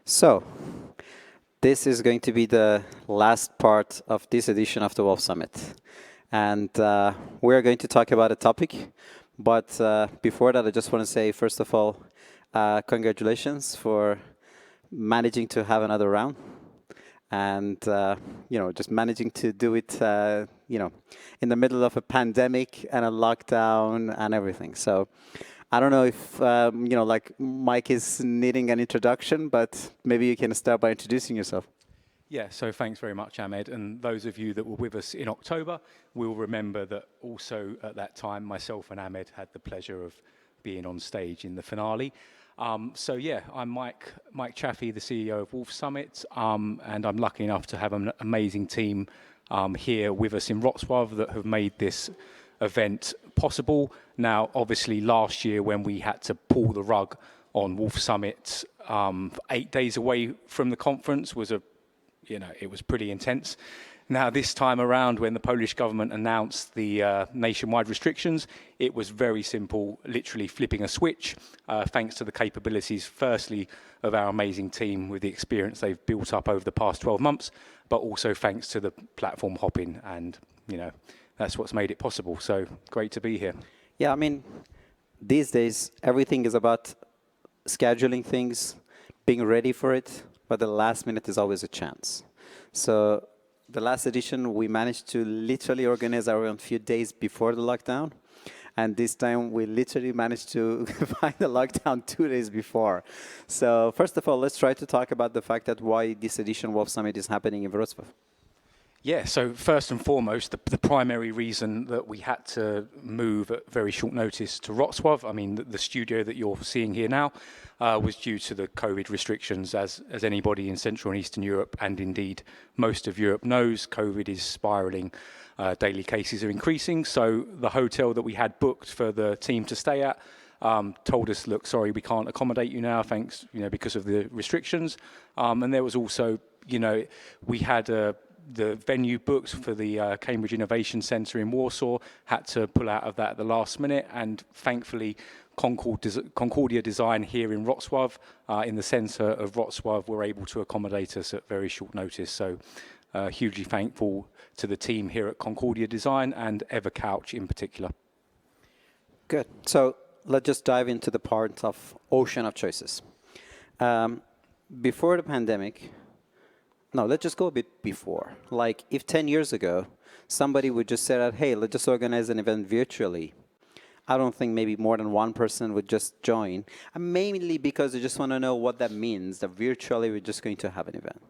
So, this is going to be the last part of this edition of the Wolf Summit. And we're going to talk about a topic. But before that, I just want to say, first of all, congratulations for managing to have another round. And, just managing to do it, in the middle of a pandemic and a lockdown and everything. So, I don't know if, Mike is needing an introduction, but maybe you can start by introducing yourself. Yeah, so thanks very much, Ahmed. And those of you that were with us in October will remember that also at that time, myself and Ahmed had the pleasure of being on stage in the finale. I'm Mike Chaffee, the CEO of Wolf Summit, and I'm lucky enough to have an amazing team here with us in Wrocław that have made this event possible. Now, obviously, last year when we had to pull the rug on Wolf Summit, 8 days away from the conference it was pretty intense. Now, this time around, when the Polish government announced the nationwide restrictions, it was very simple, literally flipping a switch, thanks to the capabilities, firstly, of our amazing team with the experience they've built up over the past 12 months, but also thanks to the platform hopping, and, that's what's made it possible. So great to be here. Yeah, I mean, these days, everything is about scheduling things, being ready for it, but the last minute is always a chance. So the last edition, we managed to literally organize our own few days before the lockdown. And this time, we literally managed to find the lockdown 2 days before. So first of all, let's try to talk about the fact that why this edition Wolf Summit is happening in Wrocław. Yeah, so first and foremost, the primary reason that we had to move at very short notice to Wrocław, I mean, the studio that you're seeing here now, was due to the COVID restrictions. As anybody in Central and Eastern Europe, and indeed most of Europe knows, COVID is spiraling. Daily cases are increasing. So the hotel that we had booked for the team to stay at told us, look, sorry, we can't accommodate you now, thanks, because of the restrictions. And there was also, we had the venue booked for the Cambridge Innovation Centre in Warsaw, had to pull out of that at the last minute, and thankfully Concordia Design here in Wrocław, in the centre of Wrocław, were able to accommodate us at very short notice. So hugely thankful to the team here at Concordia Design and EverCouch in particular. Good. So let's just dive into the part of ocean of choices. Before the pandemic, no, let's just go a bit before. Like if 10 years ago, somebody would just say that, hey, let's just organize an event virtually. I don't think maybe more than one person would just join. And mainly because they just want to know what that means, that virtually we're just going to have an event.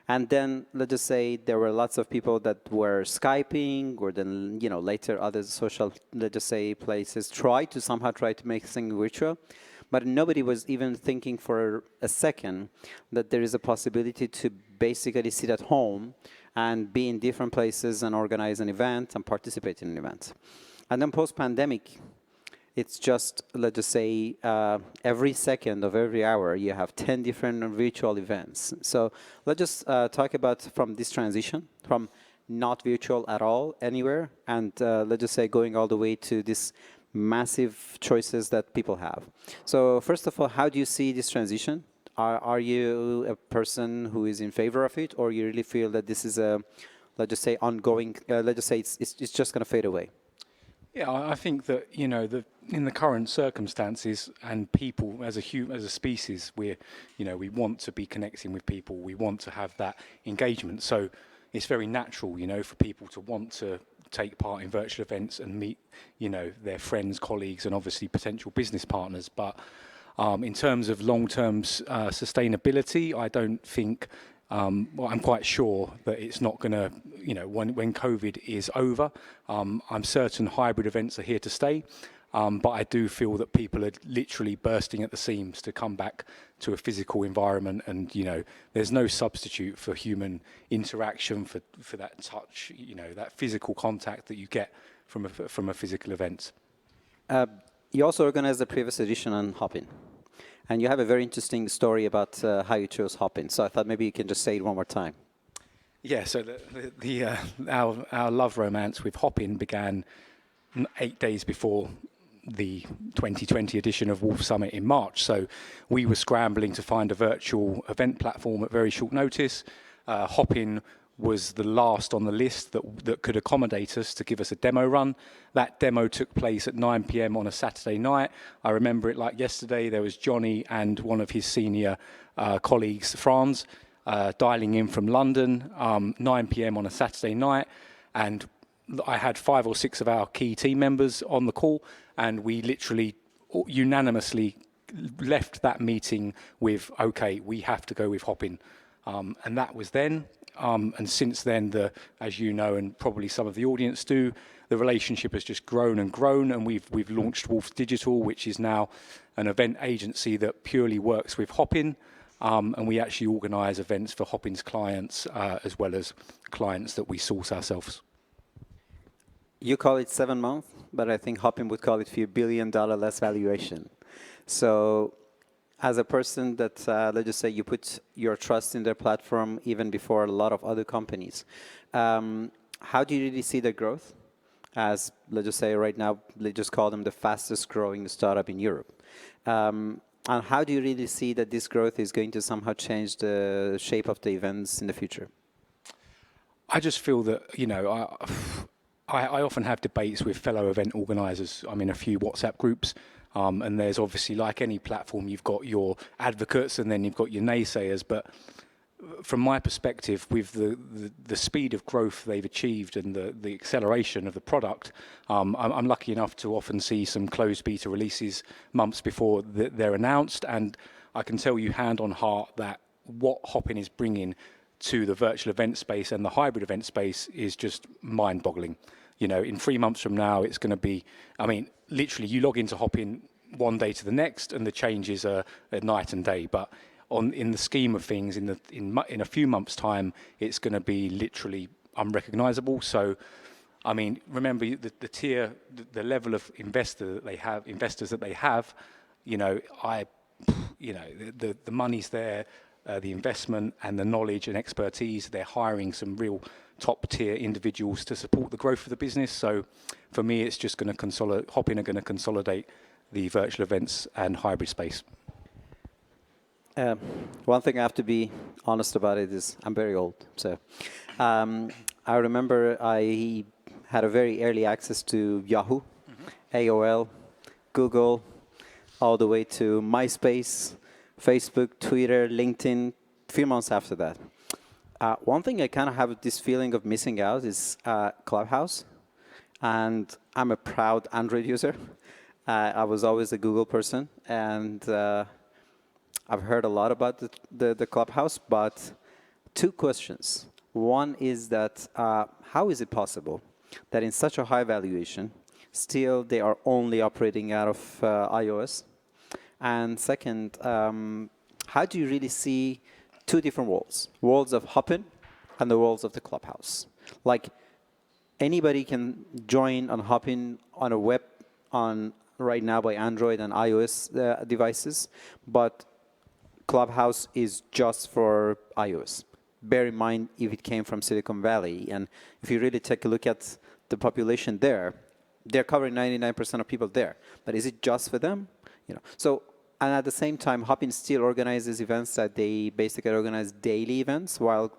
And then let's just say there were lots of people that were Skyping, or then, later other social, let's just say, places try to make things virtual. But nobody was even thinking for a second that there is a possibility to basically sit at home and be in different places and organize an event and participate in an event. And then post-pandemic, it's just, let's just say, every second of every hour, you have 10 different virtual events. So let's just talk about from this transition, from not virtual at all anywhere, and let's just say going all the way to this massive choices that people have. So first of all, how do you see this transition? Are you a person who is in favor of it, or you really feel that this is a, let's just say, ongoing, let's just say it's just going to fade away? Yeah, I think that, in the current circumstances, and people as a species, we want to be connecting with people. We want to have that engagement. So it's very natural, for people to want to take part in virtual events and meet, their friends, colleagues, and obviously potential business partners. But in terms of long-term sustainability, I don't think, I'm quite sure that it's not going to, when COVID is over, I'm certain hybrid events are here to stay. But I do feel that people are literally bursting at the seams to come back to a physical environment, and there's no substitute for human interaction, for that touch, that physical contact that you get from a physical event. You also organized the previous edition on hopping, and you have a very interesting story about how you chose hopping. So I thought maybe you can just say it one more time. Yeah. So our love romance with hopping began 8 days before the 2020 edition of Wolf Summit in March. So we were scrambling to find a virtual event platform at very short notice. Hopin was the last on the list that could accommodate us to give us a demo run. That demo took place at 9 p.m. on a Saturday night. I remember it like yesterday. There was Johnny and one of his senior colleagues, Franz, dialing in from London, 9 p.m. on a Saturday night. And I had 5 or 6 of our key team members on the call, and we literally unanimously left that meeting with, okay, we have to go with Hopin. And that was then. And since then, as you know, and probably some of the audience do, the relationship has just grown and grown, and we've launched Wolf Digital, which is now an event agency that purely works with Hopin, and we actually organise events for Hopin's clients as well as clients that we source ourselves. You call it 7 months, but I think Hopin would call it $few billion less valuation. So as a person that, let's just say you put your trust in their platform even before a lot of other companies, how do you really see the growth? As, let's just say right now, let's just call them the fastest growing startup in Europe. And how do you really see that this growth is going to somehow change the shape of the events in the future? I just feel that, I often have debates with fellow event organisers. I'm in a few WhatsApp groups. And there's obviously, like any platform, you've got your advocates and then you've got your naysayers. But from my perspective, with the speed of growth they've achieved and the acceleration of the product, I'm lucky enough to often see some closed beta releases months before they're announced. And I can tell you hand on heart that what Hopin is bringing to the virtual event space and the hybrid event space is just mind-boggling. In 3 months from now, it's going to be, literally you log into Hopin one day to the next and the changes are night and day. But in the scheme of things, in a few months' time, it's going to be literally unrecognizable. So, remember the tier, the level of investors that they have, the money's there, the investment and the knowledge and expertise. They're hiring some real top-tier individuals to support the growth of the business. So for me, it's just going to consolidate. Hopin are going to consolidate the virtual events and hybrid space. One thing I have to be honest about it is I'm very old. So I remember I had a very early access to Yahoo, AOL, Google, all the way to MySpace, Facebook, Twitter, LinkedIn, a few months after that. One thing I kind of have this feeling of missing out is Clubhouse. And I'm a proud Android user. I was always a Google person. And I've heard a lot about the Clubhouse. But 2 questions. One is that how is it possible that in such a high valuation, still they are only operating out of iOS? And second, how do you really see 2 different worlds of Hopin and the worlds of the Clubhouse? Like anybody can join on Hopin on a web on right now by Android and iOS devices, but Clubhouse is just for iOS. Bear in mind if it came from Silicon Valley, and if you really take a look at the population there, they're covering 99% of people there. But is it just for them? So. And at the same time, Hopin still organizes events that they basically organize daily events, while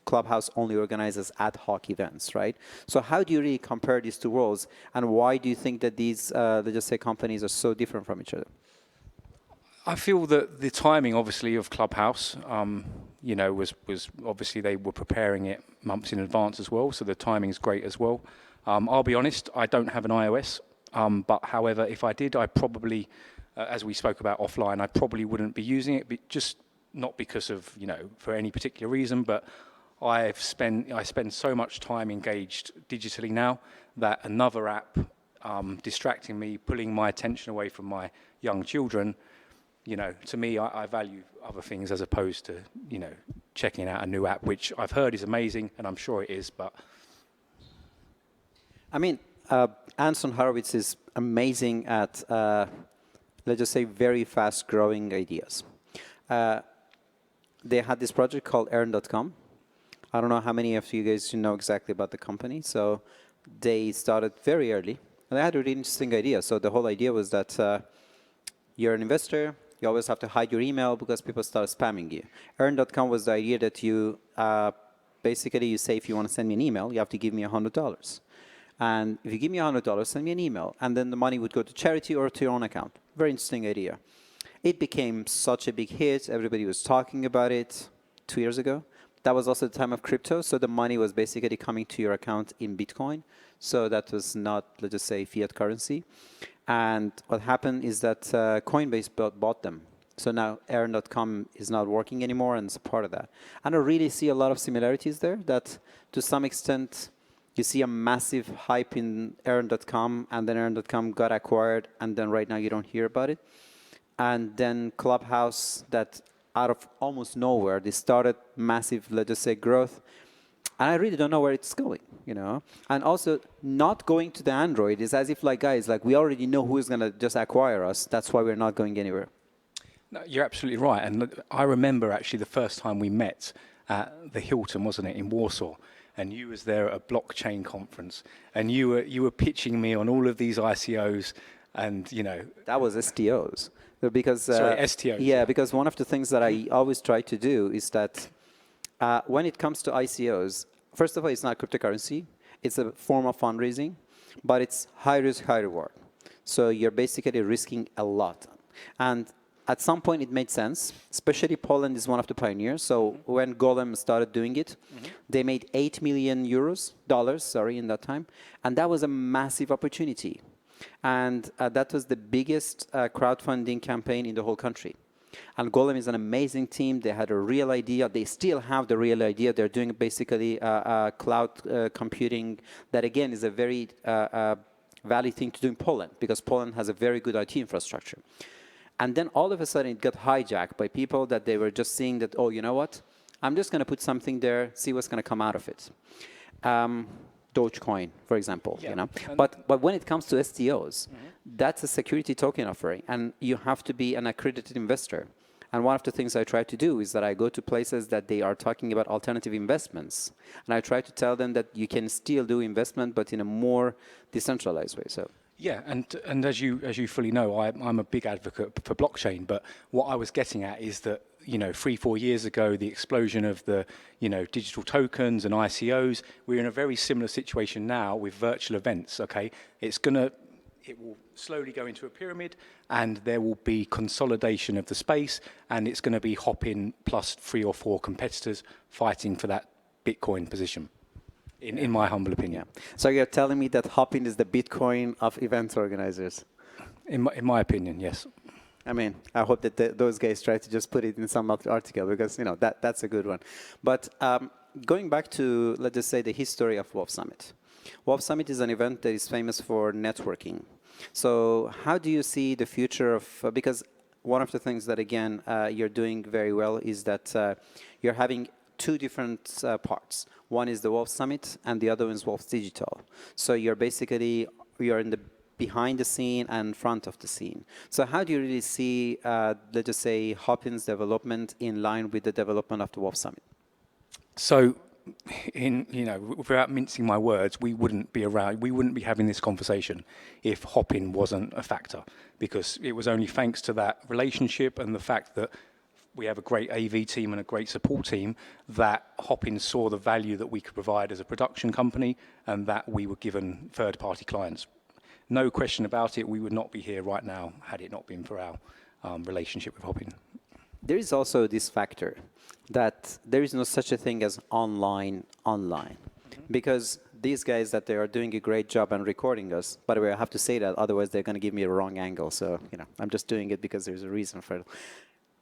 Clubhouse only organizes ad hoc events, right? So how do you really compare these 2 worlds, and why do you think that these, let's just say, companies are so different from each other? I feel that the timing, obviously, of Clubhouse, was obviously they were preparing it months in advance as well, so the timing is great as well. I'll be honest, I don't have an iOS, but however, if I did, I probably... as we spoke about offline, I probably wouldn't be using it, just not because of, for any particular reason, but I spend so much time engaged digitally now that another app distracting me, pulling my attention away from my young children, to me, I value other things as opposed to, checking out a new app, which I've heard is amazing, and I'm sure it is, but... Anson Horowitz is amazing at... let's just say, very fast-growing ideas. They had this project called Earn.com. I don't know how many of you guys know exactly about the company. So they started very early. And I had a really interesting idea. So the whole idea was that you're an investor. You always have to hide your email because people start spamming you. Earn.com was the idea that you basically you say if you want to send me an email, you have to give me $100. And if you give me $100, send me an email. And then the money would go to charity or to your own account. Very interesting idea. It became such a big hit. Everybody was talking about it 2 years ago. That was also the time of crypto. So the money was basically coming to your account in Bitcoin. So that was not, let's just say, fiat currency. And what happened is that Coinbase bought them. So now Earn.com is not working anymore, and it's a part of that. I don't really see a lot of similarities there, that to some extent you see a massive hype in Earn.com, and then Earn.com got acquired, and then right now you don't hear about it. And then Clubhouse, that out of almost nowhere, they started massive, let's just say, growth. And I really don't know where it's going, you know. And also, not going to the Android is as if, like, guys, like, we already know who's going to just acquire us. That's why we're not going anywhere. No, you're absolutely right. And look, I remember actually the first time we met at the Hilton, wasn't it, in Warsaw? And you was there at a blockchain conference, and you were pitching me on all of these ICOs, and you know that was STOs. Because sorry, STOs. Yeah, because one of the things that I always try to do is that when it comes to ICOs, first of all, it's not cryptocurrency. It's a form of fundraising, but it's high risk, high reward. So you're basically risking a lot. And at some point, it made sense, especially Poland is one of the pioneers. So when Golem started doing it, they made 8 million dollars, in that time. And that was a massive opportunity. And that was the biggest crowdfunding campaign in the whole country. And Golem is an amazing team. They had a real idea. They still have the real idea. They're doing basically cloud computing that, again, is a very valid thing to do in Poland because Poland has a very good IT infrastructure. And then all of a sudden, it got hijacked by people that they were just seeing that, oh, you know what? I'm just going to put something there, see what's going to come out of it. Dogecoin, for example, you know. But when it comes to STOs, that's a security token offering, and you have to be an accredited investor. And one of the things I try to do is that I go to places that they are talking about alternative investments, and I try to tell them that you can still do investment, but in a more decentralized way. So. Yeah, and as you fully know, I'm a big advocate for blockchain. But what I was getting at is that 3-4 years ago, the explosion of the digital tokens and ICOs, we're in a very similar situation now with virtual events. Okay, it will slowly go into a pyramid, and there will be consolidation of the space, and it's going to be Hopin plus 3 or 4 competitors fighting for that Bitcoin position. In my humble opinion. Yeah. So you're telling me that Hopin is the Bitcoin of event organizers? In my opinion, yes. I mean, I hope that those guys try to just put it in some article because, that's a good one. But going back to, let's just say, the history of WOF Summit. WOF Summit is an event that is famous for networking. So how do you see the future of, because one of the things that, again, you're doing very well is that you're having 2 different parts. One is the WOF Summit, and the other one is WOF Digital. So you're in the behind the scene and front of the scene. So how do you really see, let's just say, Hopin's development in line with the development of the WOF Summit? So, without mincing my words, we wouldn't be having this conversation if Hopin wasn't a factor, because it was only thanks to that relationship and the fact that we have a great AV team and a great support team that Hopin saw the value that we could provide as a production company and that we were given third-party clients. No question about it, we would not be here right now had it not been for our relationship with Hopin. There is also this factor that there is no such a thing as online, because these guys that they are doing a great job and recording us, by the way, I have to say that, otherwise they're going to give me a wrong angle. So, I'm just doing it because there's a reason for it.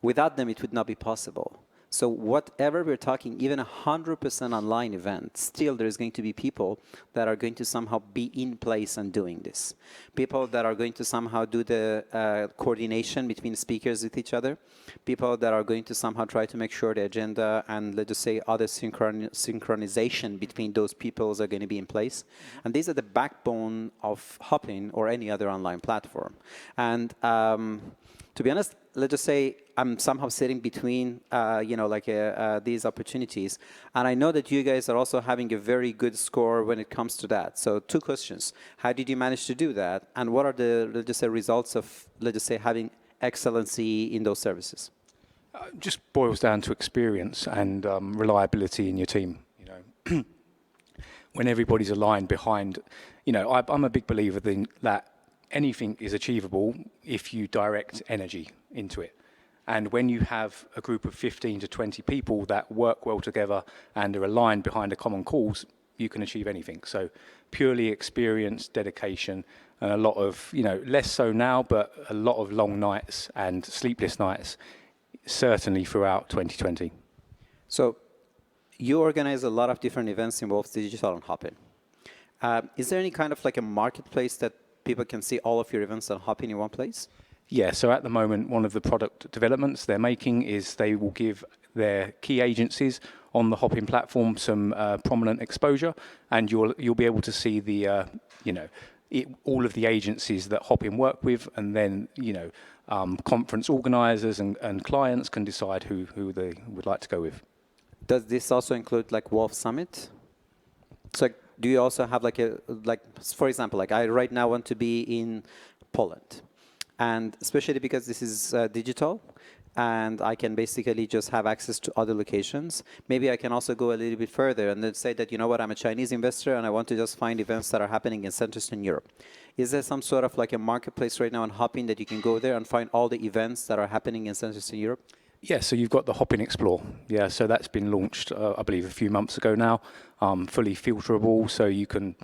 Without them, it would not be possible. So whatever we're talking, even 100% online event, still there's going to be people that are going to somehow be in place and doing this. People that are going to somehow do the coordination between speakers with each other. People that are going to somehow try to make sure the agenda and, let's just say, other synchronization between those peoples are going to be in place. And these are the backbone of Hopin or any other online platform. And to To be honest, let's just say I'm somehow sitting between, these opportunities, and I know that you guys are also having a very good score when it comes to that. So, two questions: how did you manage to do that, and what are the, let's just say, results of, let's just say, having excellency in those services? Just boils down to experience and reliability in your team. When everybody's aligned behind, I'm a big believer that anything is achievable if you direct energy into it. And when you have a group of 15 to 20 people that work well together and are aligned behind a common cause, you can achieve anything. So purely experience, dedication, and a lot of, less so now, but a lot of long nights and sleepless nights, certainly throughout 2020. So you organize a lot of different events in both digital and Hopin. Is there any kind of like a marketplace that people can see all of your events on Hopin in one place? Yeah, so at the moment, one of the product developments they're making is they will give their key agencies on the Hopin platform some prominent exposure, and you'll be able to see the, all of the agencies that Hopin work with, and then, conference organizers and clients can decide who they would like to go with. Does this also include like Wolf Summit? So do you also have for example, like I right now want to be in Poland, and especially because this is digital, and I can basically just have access to other locations. Maybe I can also go a little bit further and then say that, I'm a Chinese investor and I want to just find events that are happening in Central Eastern Europe. Is there some sort of like a marketplace right now on Hopin that you can go there and find all the events that are happening in Central Eastern Europe? Yeah, so you've got the Hopin Explore. Yeah, so that's been launched, I believe, a few months ago now, fully filterable, so you can,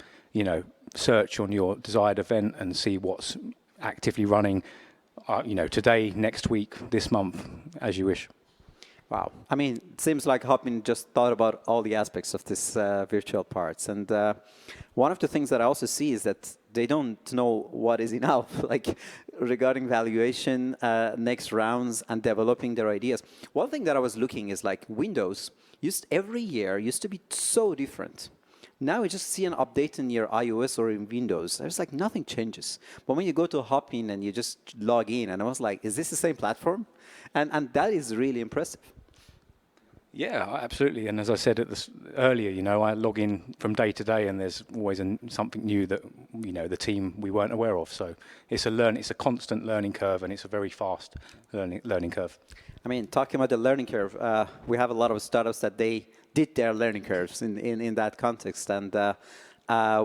search on your desired event and see what's actively running, today, next week, this month, as you wish. Wow. I mean, it seems like Hopin just thought about all the aspects of this virtual parts. And one of the things that I also see is that they don't know what is enough, like regarding valuation, next rounds, and developing their ideas. One thing that I was looking is like Windows every year used to be so different. Now you just see an update in your iOS or in Windows. There's like nothing changes. But when you go to Hopin and you just log in, and I was like, is this the same platform? And that is really impressive. Yeah, absolutely. And as I said earlier, I log in from day to day, and there's always something new that the team we weren't aware of. So it's a constant learning curve, and it's a very fast learning curve. I mean, talking about the learning curve, we have a lot of startups that they did their learning curves in that context, and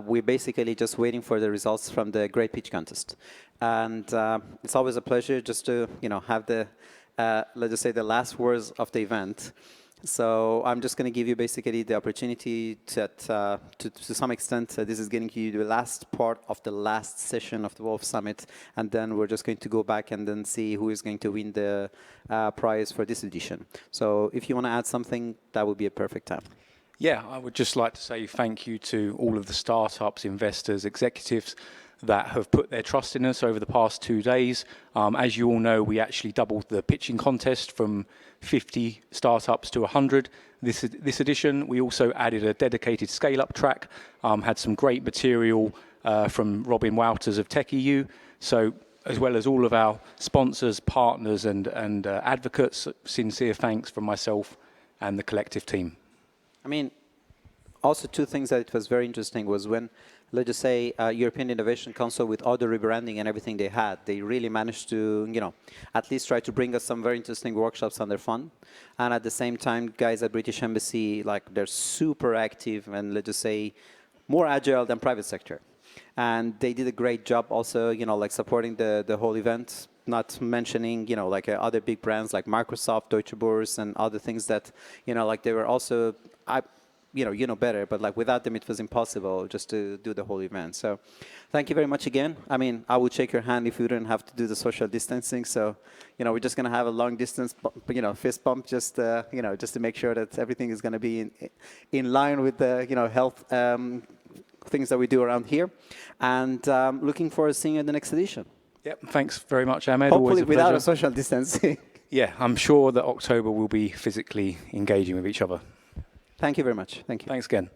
we're basically just waiting for the results from the Great Pitch Contest. And it's always a pleasure just to have the let's just say the last words of the event. So I'm just going to give you basically the opportunity to some extent, this is getting you the last part of the last session of the Wolf Summit, and then we're just going to go back and then see who is going to win the prize for this edition. So if you want to add something, that would be a perfect time. Yeah, I would just like to say thank you to all of the startups, investors, executives that have put their trust in us over the past 2 days. As you all know, we actually doubled the pitching contest from 50 startups to 100 this edition. We also added a dedicated scale-up track, had some great material from Robin Wouters of TechEU. So as well as all of our sponsors, partners and advocates, sincere thanks from myself and the collective team. I mean, also two things that it was very interesting was when, let's just say, European Innovation Council, with all the rebranding and everything they had, they really managed to, at least try to bring us some very interesting workshops on their fund. And at the same time, guys at British Embassy, like, they're super active and, let's just say, more agile than private sector. And they did a great job also, like supporting the whole event, not mentioning, like other big brands like Microsoft, Deutsche Börse, and other things that, like they were also, you know better, but like without them, it was impossible just to do the whole event. So thank you very much again. I mean, I would shake your hand if we didn't have to do the social distancing. So, we're just going to have a long distance, fist bump, just to make sure that everything is going to be in line with the, health things that we do around here. And looking forward to seeing you in the next edition. Yep, thanks very much, Ahmed. Hopefully always a without pleasure. a social distancing. Yeah, I'm sure that October will be physically engaging with each other. Thank you very much. Thank you. Thanks again.